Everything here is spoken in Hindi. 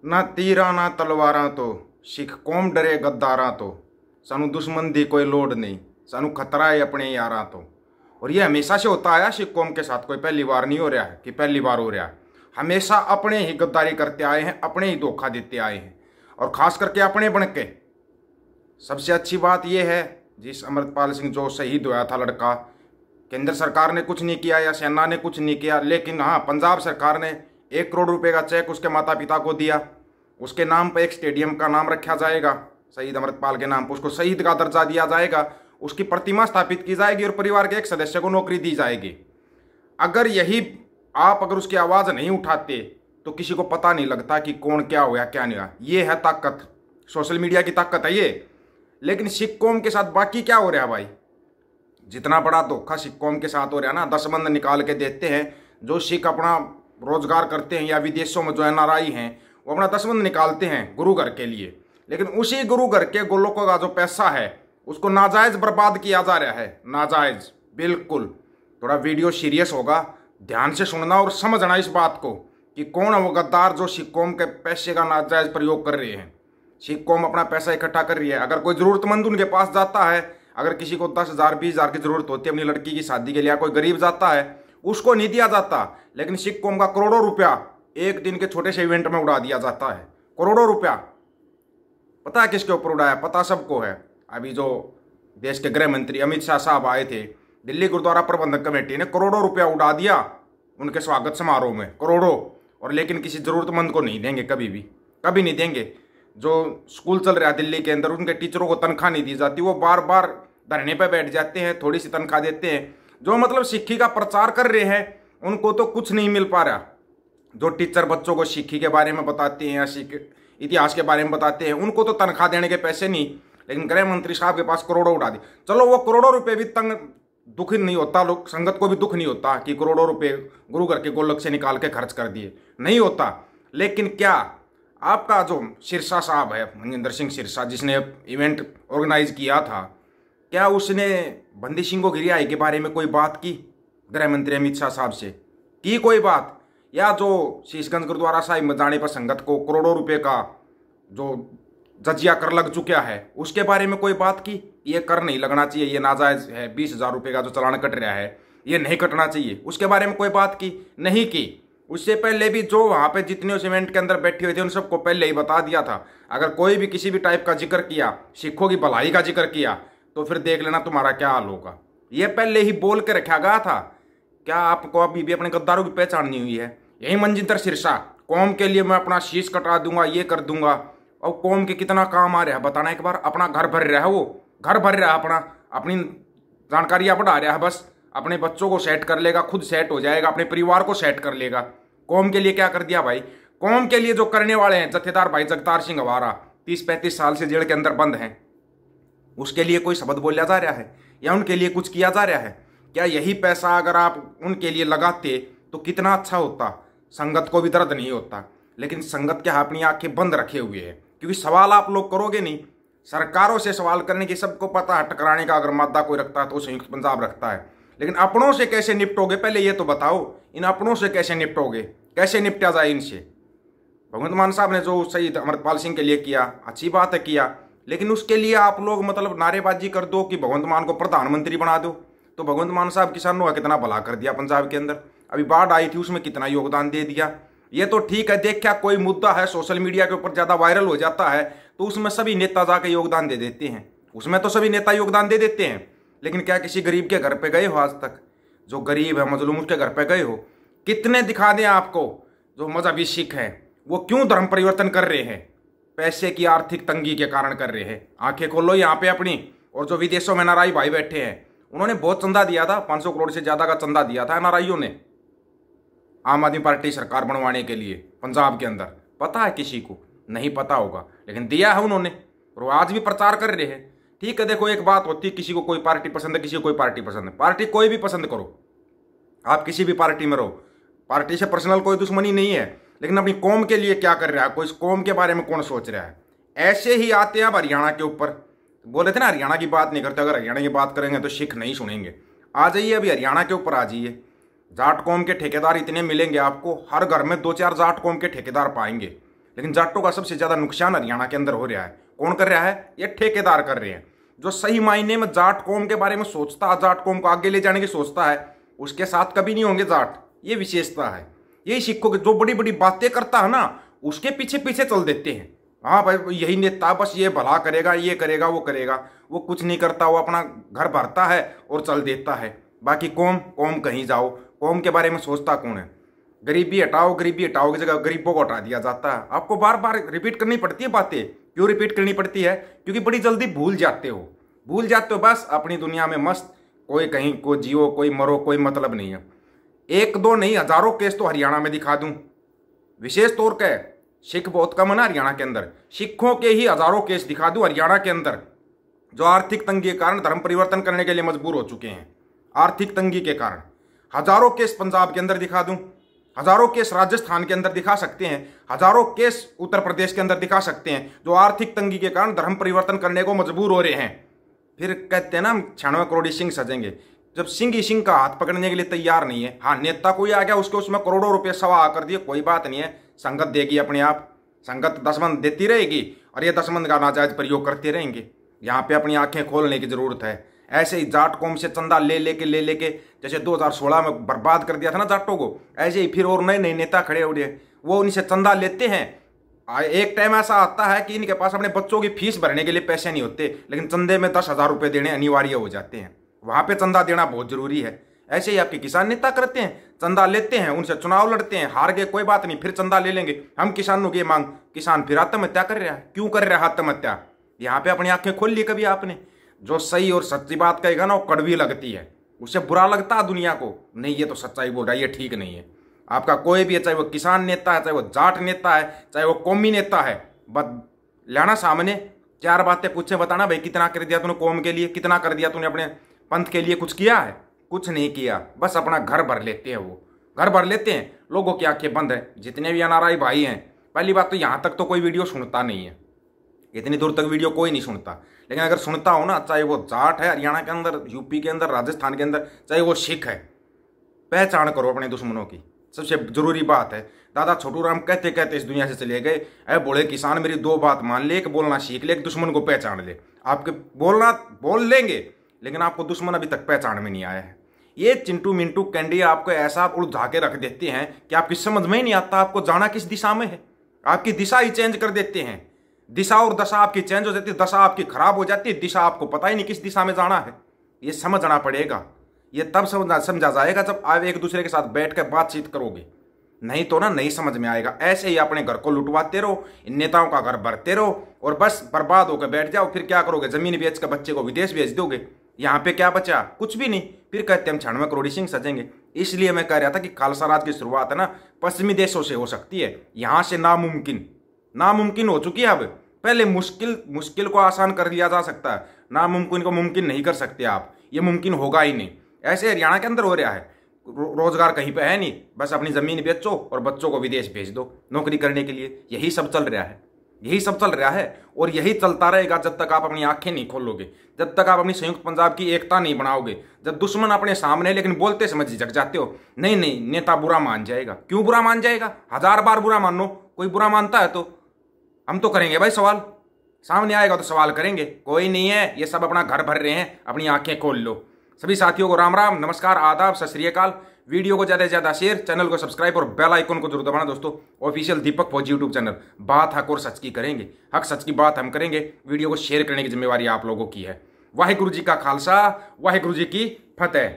ना तीरा ना तलवारां तो सिख कौम डरे गद्दारां तो सानू दुश्मन दी कोई लोड नहीं, सानू खतरा है अपने यारां तो। और ये हमेशा से होता आया सिख कौम के साथ, कोई पहली बार नहीं हो रहा है कि पहली बार हो रहा है। हमेशा अपने ही गद्दारी करते आए हैं, अपने ही धोखा देते आए हैं, और खास करके अपने बन के। सबसे अच्छी बात यह है, जिस अमृतपाल सिंह जो शहीद हुआ था लड़का, केंद्र सरकार ने कुछ नहीं किया या सेना ने कुछ नहीं किया, लेकिन हाँ पंजाब सरकार ने 1 करोड़ रुपए का चेक उसके माता पिता को दिया। उसके नाम पर एक स्टेडियम का नाम रखा जाएगा, शहीद अमृतपाल के नाम पर उसको शहीद का दर्जा दिया जाएगा, उसकी प्रतिमा स्थापित की जाएगी और परिवार के एक सदस्य को नौकरी दी जाएगी। अगर यही आप अगर उसकी आवाज़ नहीं उठाते तो किसी को पता नहीं लगता कि कौन क्या हुआ क्या नहीं हुआ। ये है ताकत, सोशल मीडिया की ताकत है ये। लेकिन सिख कौम के साथ बाकी क्या हो रहा है भाई? जितना बड़ा धोखा सिख कौम के साथ हो रहा है ना, दसबंद निकाल के देते हैं। जो सिख अपना रोजगार करते हैं या विदेशों में जो एनआरआई हैं, वो अपना दसबंद निकालते हैं गुरु घर के लिए, लेकिन उसी गुरु घर के गोलोकों का जो पैसा है उसको नाजायज बर्बाद किया जा रहा है। नाजायज बिल्कुल। थोड़ा वीडियो सीरियस होगा, ध्यान से सुनना और समझना इस बात को कि कौन है वो गद्दार जो सिख कौम के पैसे का नाजायज प्रयोग कर रहे हैं। सिख कौम अपना पैसा इकट्ठा कर रही है। अगर कोई जरूरतमंद उनके पास जाता है, अगर किसी को 10,000 20,000 की जरूरत होती है अपनी लड़की की शादी के लिए, कोई गरीब जाता है उसको नहीं दिया जाता, लेकिन सिख कौम का करोड़ों रुपया एक दिन के छोटे से इवेंट में उड़ा दिया जाता है। करोड़ों रुपया पता है किसके ऊपर उड़ाया? पता सबको है। अभी जो देश के गृह मंत्री अमित शाह साहब आए थे, दिल्ली गुरुद्वारा प्रबंधक कमेटी ने करोड़ों रुपया उड़ा दिया उनके स्वागत समारोह में, करोड़ों। और लेकिन किसी जरूरतमंद को नहीं देंगे, कभी भी कभी नहीं देंगे। जो स्कूल चल रहा है दिल्ली के अंदर, उनके टीचरों को तनख्वाह नहीं दी जाती, वो बार बार धरने पर बैठ जाते हैं, थोड़ी सी तनख्वाह देते हैं। जो मतलब सिक्खी का प्रचार कर रहे हैं उनको तो कुछ नहीं मिल पा रहा। जो टीचर बच्चों को सिक्खी के बारे में बताते हैं या सिख इतिहास के बारे में बताते हैं, उनको तो तनख्वाह देने के पैसे नहीं, लेकिन गृह मंत्री साहब के पास करोड़ों उड़ा दी। चलो वो करोड़ों रुपए भी दुख नहीं होता, लोग संगत को भी दुख नहीं होता कि करोड़ों रुपए गुरु घर के गोलक से निकाल के खर्च कर दिए, नहीं होता। लेकिन क्या आपका जो सिरसा साहब है, मनजिंदर सिंह सिरसा, जिसने इवेंट ऑर्गेनाइज किया था, क्या उसने बंदी सिंह गिरियाई के बारे में कोई बात की गृह मंत्री अमित शाह साहब से? की कोई बात? या जो शीशगंज गुरुद्वारा साहिब में जाने पर संगत को करोड़ों रुपए का जो जजिया कर लग चुका है उसके बारे में कोई बात की? ये कर नहीं लगना चाहिए, ये नाजायज है, 20,000 रुपये का जो चालान कट रहा है ये नहीं कटना चाहिए, उसके बारे में कोई बात की? नहीं की। उससे पहले भी जो वहाँ पे जितने उस इवेंट के अंदर बैठे हुए थे उन सबको पहले ही बता दिया था, अगर कोई भी किसी भी टाइप का जिक्र किया, सिखों की भलाई का जिक्र किया, तो फिर देख लेना तुम्हारा क्या हाल होगा। ये पहले ही बोल के रखा गया था। क्या आपको अभी भी अपने गद्दारों की पहचान नहीं हुई है? यही मनजिंदर सिरसा, कौम के लिए मैं अपना शीश कटा दूंगा, ये कर दूंगा, और कौम के कितना काम आ रहा है बताना एक बार। अपना घर भर रहा है, वो घर भर रहा है, अपनी जानकारियां बढ़ा रहा है, बस अपने बच्चों को सेट कर लेगा, खुद सेट हो जाएगा, अपने परिवार को सेट कर लेगा। कौम के लिए क्या कर दिया भाई? कौम के लिए जो करने वाले हैं जत्थेदार भाई जगतार सिंह हवारा 30-35 साल से जेल के अंदर बंद हैं, उसके लिए कोई शब्द बोला जा रहा है या उनके लिए कुछ किया जा रहा है? क्या यही पैसा अगर आप उनके लिए लगाते तो कितना अच्छा होता, संगत को भी दर्द नहीं होता। लेकिन संगत क्या अपनी आंखें बंद रखे हुए है, क्योंकि सवाल आप लोग करोगे नहीं। सरकारों से सवाल करने की सबको पता है, टकराने का अगर मादा कोई रखता है तो संयुक्त पंजाब रखता है, लेकिन अपनों से कैसे निपटोगे पहले ये तो बताओ। इन अपनों से कैसे निपटोगे, कैसे निपटा जाए इनसे? भगवंत मान साहब ने जो शहीद अमृतपाल सिंह के लिए किया, अच्छी बात है किया, लेकिन उसके लिए आप लोग मतलब नारेबाजी कर दो कि भगवंत मान को प्रधानमंत्री बना दो। तो भगवंत मान साहब किसानों का कितना भला कर दिया पंजाब के अंदर, अभी बाढ़ आई थी उसमें कितना योगदान दे दिया। ये तो ठीक है, देखा कोई मुद्दा है सोशल मीडिया के ऊपर ज़्यादा वायरल हो जाता है तो उसमें सभी नेता जाके योगदान दे देते हैं, उसमें तो सभी नेता योगदान दे देते हैं। लेकिन क्या किसी गरीब के घर पे गए हो आज तक? जो गरीब है मजलूम उसके घर पे गए हो? कितने दिखा दें आपको जो मजहबी सिख हैं वो क्यों धर्म परिवर्तन कर रहे हैं? पैसे की आर्थिक तंगी के कारण कर रहे हैं। आंखें खोलो यहाँ पे अपनी। और जो विदेशों में एनआरआई भाई बैठे हैं उन्होंने बहुत चंदा दिया था, 500 करोड़ से ज़्यादा का चंदा दिया था एनआरआईओ ने आम आदमी पार्टी सरकार बनवाने के लिए पंजाब के अंदर। पता है किसी को? नहीं पता होगा, लेकिन दिया है उन्होंने और आज भी प्रचार कर रहे हैं। ठीक है, देखो एक बात होती है, किसी को कोई पार्टी पसंद है, किसी को कोई पार्टी पसंद है, पार्टी कोई भी पसंद करो, आप किसी भी पार्टी में रहो, पार्टी से पर्सनल कोई दुश्मनी नहीं है, लेकिन अपनी कौम के लिए क्या कर रहा है, कोई इस कौम के बारे में कौन सोच रहा है? ऐसे ही आते हैं अब हरियाणा के ऊपर। बोले थे ना हरियाणा की बात नहीं करते, अगर हरियाणा की बात करेंगे तो सिख नहीं सुनेंगे। आ जाइए अभी हरियाणा के ऊपर आ जाइए। जाट कौम के ठेकेदार इतने मिलेंगे आपको, हर घर में 2-4 जाट कौम के ठेकेदार पाएंगे। लेकिन जाटों का सबसे ज़्यादा नुकसान हरियाणा के अंदर हो रहा है। कौन कर रहा है? ये ठेकेदार कर रहे हैं। जो सही मायने में जाट कौम के बारे में सोचता है, जाट कौम को आगे ले जाने की सोचता है, उसके साथ कभी नहीं होंगे जाट। ये विशेषता है। यही सिखों के जो बड़ी बड़ी बातें करता है ना, उसके पीछे पीछे चल देते हैं। हाँ भाई, यही नेता बस ये भला करेगा, ये करेगा, वो करेगा। वो कुछ नहीं करता, वो अपना घर भरता है और चल देता है। बाकी कौम कहीं जाओ, कौम के बारे में सोचता कौन है? गरीबी हटाओ की जगह गरीबों को हटा दिया जाता है। आपको बार बार रिपीट करनी पड़ती है बातें। क्यों रिपीट करनी पड़ती है? क्योंकि बड़ी जल्दी भूल जाते हो बस अपनी दुनिया में मस्त। कोई कहीं को जियो, कोई मरो, कोई मतलब नहीं है। एक दो नहीं, हजारों केस तो हरियाणा में दिखा दूं। विशेष तौर के सिख बहुत कम है ना हरियाणा के अंदर, सिखों के ही हजारों केस दिखा दूं हरियाणा के अंदर, जो आर्थिक तंगी के कारण धर्म परिवर्तन करने के लिए मजबूर हो चुके हैं। आर्थिक तंगी के कारण हजारों केस पंजाब के अंदर दिखा दूं, हजारों केस राजस्थान के अंदर दिखा सकते हैं, हजारों केस उत्तर प्रदेश के अंदर दिखा सकते हैं, जो आर्थिक तंगी के कारण धर्म परिवर्तन करने को मजबूर हो रहे हैं। फिर कहते हैं ना 96 करोड़ सिंह सजेंगे। जब सिंह ही सिंह का हाथ पकड़ने के लिए तैयार नहीं है, हाँ नेता कोई आ गया, उसके उसमें करोड़ों रुपए सवा कर दिए, कोई बात नहीं है। संगत देगी अपने आप, संगत दसमंद देती रहेगी और ये दसमंद का नाजायज प्रयोग करते रहेंगे। यहाँ पे अपनी आंखें खोलने की जरूरत है। ऐसे ही जाट कौम से चंदा ले लेके जैसे 2016 में बर्बाद कर दिया था ना जाटों को, ऐसे ही फिर और नए नए नेता खड़े हो रहे, वो उनसे चंदा लेते हैं। एक टाइम ऐसा आता है कि इनके पास अपने बच्चों की फीस भरने के लिए पैसे नहीं होते, लेकिन चंदे में 10,000 रुपये देने अनिवार्य हो जाते हैं। वहाँ पे चंदा देना बहुत जरूरी है। ऐसे ही आपके किसान नेता करते हैं, चंदा लेते हैं, उनसे चुनाव लड़ते हैं, हार गए कोई बात नहीं, फिर चंदा ले लेंगे हम किसानों की मांग। किसान फिर आत्महत्या कर रहा है। क्यों कर रहा है आत्महत्या? यहाँ पे अपनी आंखें खोल ली कभी आपने? जो सही और सच्ची बात कहेगा ना, वो कड़वी लगती है, उससे बुरा लगता है दुनिया को। नहीं ये तो सच्चाई बोल रहा है, ये ठीक नहीं है। आपका कोई भी है, चाहे वो किसान नेता है, चाहे वो जाट नेता है, चाहे वो कौमी नेता है, बस लाना सामने, चार बातें पूछे, बताना भाई कितना कर दिया तूने कौम के लिए, कितना कर दिया तूने अपने पंथ के लिए, कुछ किया है? कुछ नहीं किया। बस अपना घर भर लेते हैं, वो घर भर लेते हैं। लोगों की आंखें बंद है। जितने भी एनआरआई भाई हैं, पहली बात तो यहाँ तक तो कोई वीडियो सुनता नहीं है, इतनी दूर तक वीडियो कोई नहीं सुनता। लेकिन अगर सुनता हो ना, चाहे वो जाट है हरियाणा के अंदर, यूपी के अंदर, राजस्थान के अंदर, चाहे वो सिख है, पहचान करो अपने दुश्मनों की। सबसे जरूरी बात है। दादा छोटू राम कहते कहते इस दुनिया से चले गए, अरे बोले किसान मेरी दो बात मान ले, एक बोलना सीख ले, एक दुश्मन को पहचान ले। आपके बोलना बोल लेंगे, लेकिन आपको दुश्मन अभी तक पहचान में नहीं आया है। ये चिंटू मिंटू कैंडी आपको ऐसा उलझा के रख देते हैं कि आपकी समझ में ही नहीं आता आपको जाना किस दिशा में है। आपकी दिशा ही चेंज कर देते हैं। दिशा और दशा आपकी चेंज हो जाती है, दशा आपकी खराब हो जाती है, दिशा आपको पता ही नहीं किस दिशा में जाना है। ये समझना पड़ेगा। ये तब समझा जाएगा जब आप एक दूसरे के साथ बैठ कर बातचीत करोगे, नहीं तो ना नहीं समझ में आएगा। ऐसे ही अपने घर को लुटवाते रहो, इन नेताओं का घर भरते रहो और बस बर्बाद होकर बैठ जाओ। फिर क्या करोगे? जमीन बेच कर बच्चे को विदेश भेज दोगे। यहाँ पे क्या बचा? कुछ भी नहीं। फिर कहते हम 96 करोड़ सिंह सजेंगे। इसलिए मैं कह रहा था कि खालसा राज की शुरुआत है ना पश्चिमी देशों से हो सकती है, यहाँ से नामुमकिन हो चुकी है। अब पहले मुश्किल को आसान कर दिया जा सकता है, नामुमकिन को मुमकिन नहीं कर सकते आप। ये मुमकिन होगा ही नहीं। ऐसे हरियाणा के अंदर हो रहा है। रोजगार कहीं पे है नहीं, बस अपनी जमीन बेचो और बच्चों को विदेश भेज दो नौकरी करने के लिए। यही सब चल रहा है, यही सब चल रहा है और यही चलता रहेगा जब तक आप अपनी आंखें नहीं खोलोगे, जब तक आप अपनी संयुक्त पंजाब की एकता नहीं बनाओगे। जब दुश्मन अपने सामने है लेकिन बोलते समझ झिझक जाते हो, नहीं नेता बुरा मान जाएगा। क्यों बुरा मान जाएगा? 1000 बार बुरा मानो, कोई बुरा मानता है तो हम तो करेंगे भाई सवाल। सामने आएगा तो सवाल करेंगे। कोई नहीं है, ये सब अपना घर भर रहे हैं, अपनी आंखें खोल लो। सभी साथियों को राम राम, नमस्कार, आदाब, सत श्री अकाल। वीडियो को ज़्यादा से ज़्यादा शेयर, चैनल को सब्सक्राइब और बेल आइकन को जरूर दबाना दोस्तों। ऑफिशियल दीपक फौजी यूट्यूब चैनल। बात हक और सच की करेंगे, हक सच की बात हम करेंगे। वीडियो को शेयर करने की जिम्मेवारी आप लोगों की है। वाहिगुरु जी का खालसा, वाहिगुरु जी की फतेह।